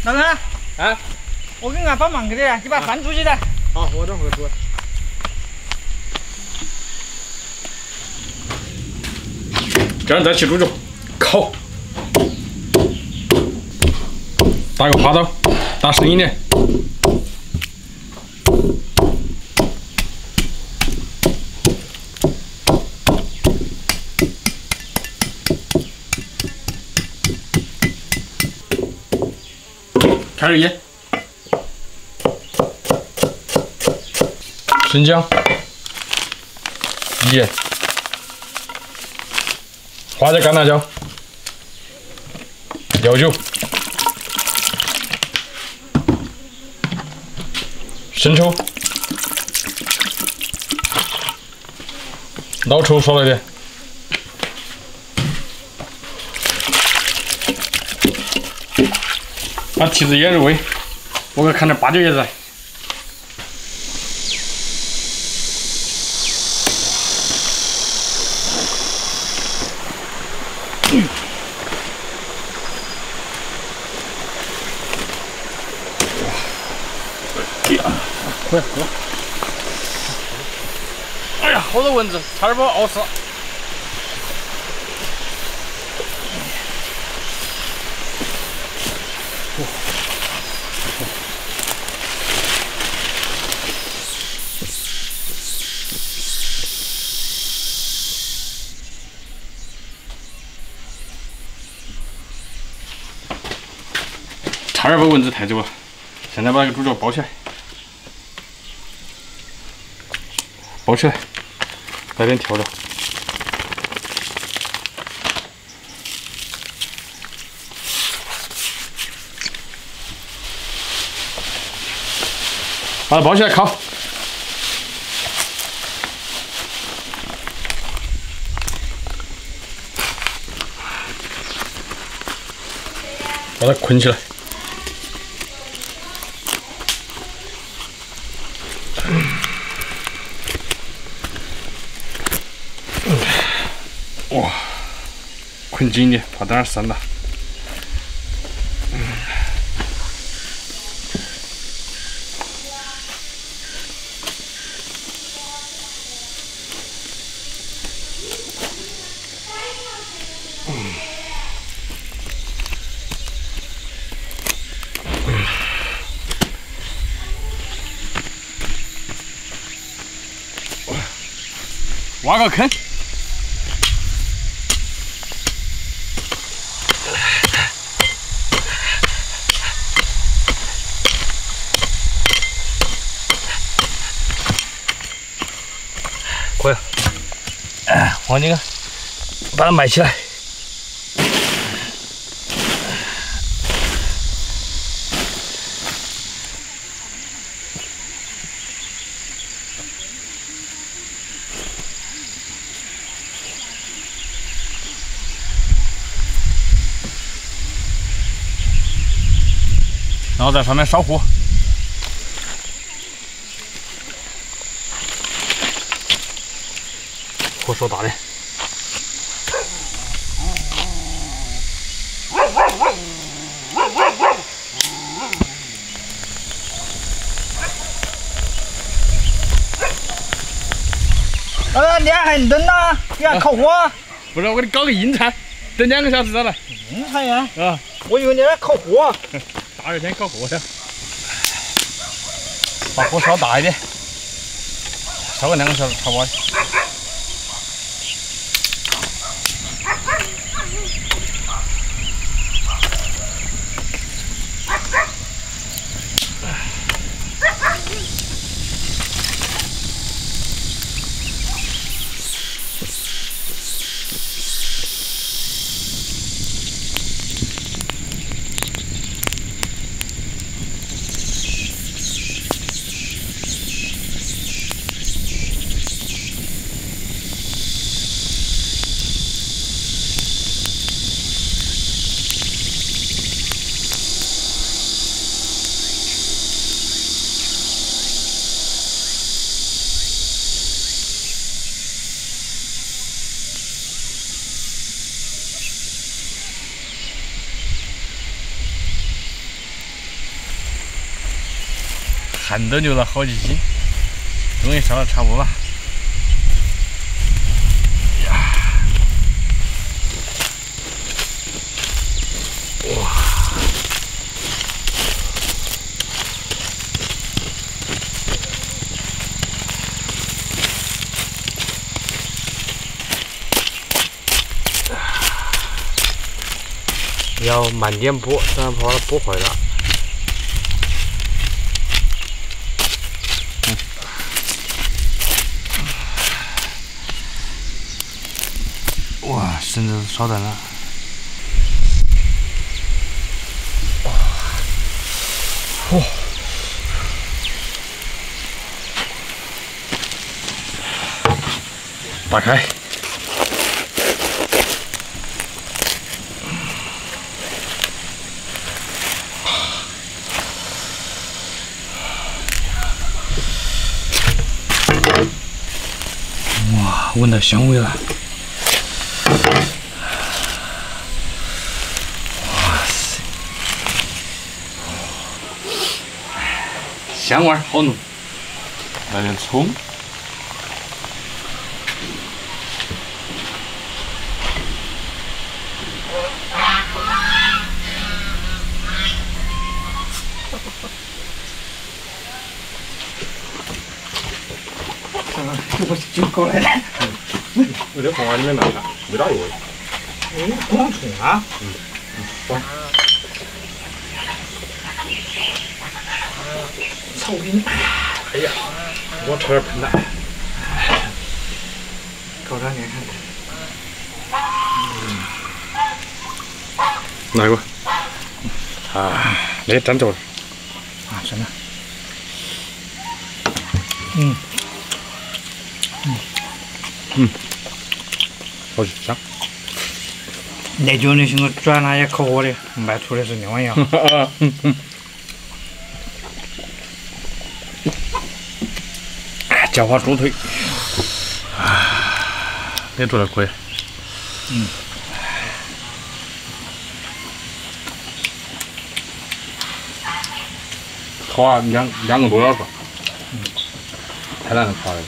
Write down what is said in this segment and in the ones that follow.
老公，啊，我给俺帮忙个的，你把饭煮起来。好，我等会儿煮。这样再去煮着，烤。打个花刀，打深一点。开始腌。生姜、盐、花椒、干辣椒、料酒、生抽、老抽少了点，把蹄子腌入味。我看点八角叶子来。快喝！哎呀，好多蚊子，差点把我熬死。差点把蚊子抬走了，现在把这个猪脚包起来。包起来，来点调料。把它包起来烤。把它捆起来。哇，捆紧一点，怕等下散了。挖个坑。可以，往这个把它埋起来。然后在上面烧火。火烧大点。你还等呢？你还烤火？不是，我给你搞个硬菜，等2个小时再来。硬菜呀？啊，我以为你在烤火。大热天烤火的。把火烧大一点，烧个2个小时差不多。汗都流了好几斤，终于烧的差不多了。哇！要慢点剥，不然怕它剥坏了。哇，绳子烧断了。哇！打开。哇，闻到香味了！哇塞，香味儿好浓，来点葱。我就过来了。我这黄瓜里面那个味道有。光葱啊。哇！操你！哎呀，我差点喷了。搞上点看。哪个？啊，那粘着了。啊，算了。好香。那就那些个转那些烤火的，卖出的是另外一样。叫花猪腿。你做的可以。烤啊两个多小时。太难烤了。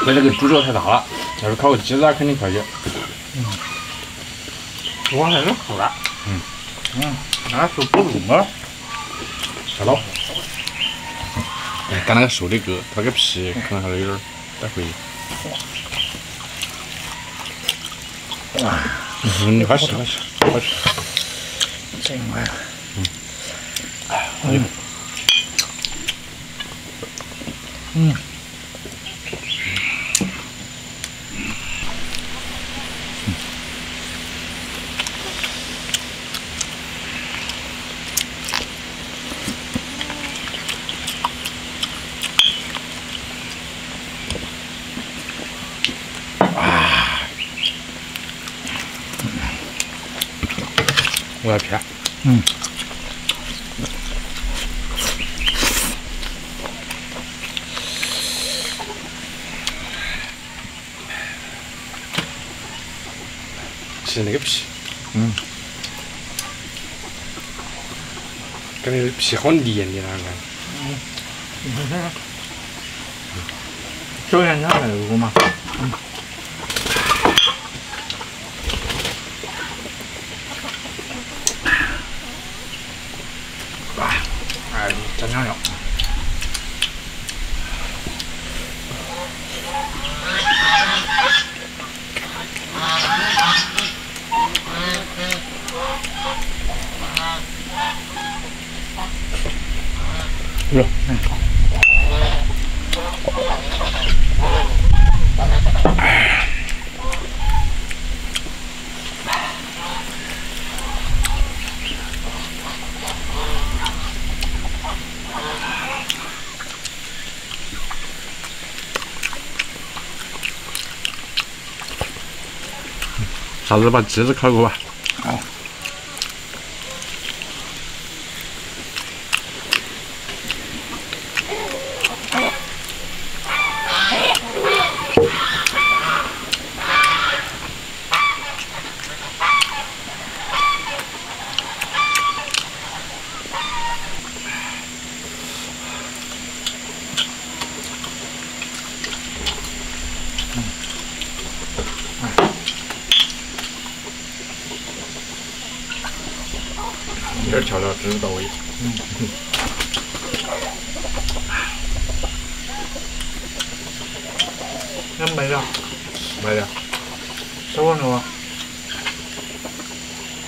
那这个猪肉太大了，要是烤个鸡爪肯定快点。我还是好了。那是不用了。下刀。哎，干那个瘦的哥，它个皮可能还是有点带回。你快吃，快吃，快吃。这样快了。我要片。吃那个皮。感觉皮好黏的那个。就像你那个嘛。哎，蘸酱料。是。下次把鸡子烤过吧。好。这儿调料真是到位。那没了，没了，吃完了吗？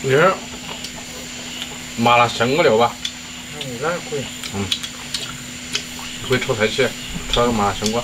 一会儿麻辣香锅料吧，那也可以。可以炒菜起，炒个麻辣香锅。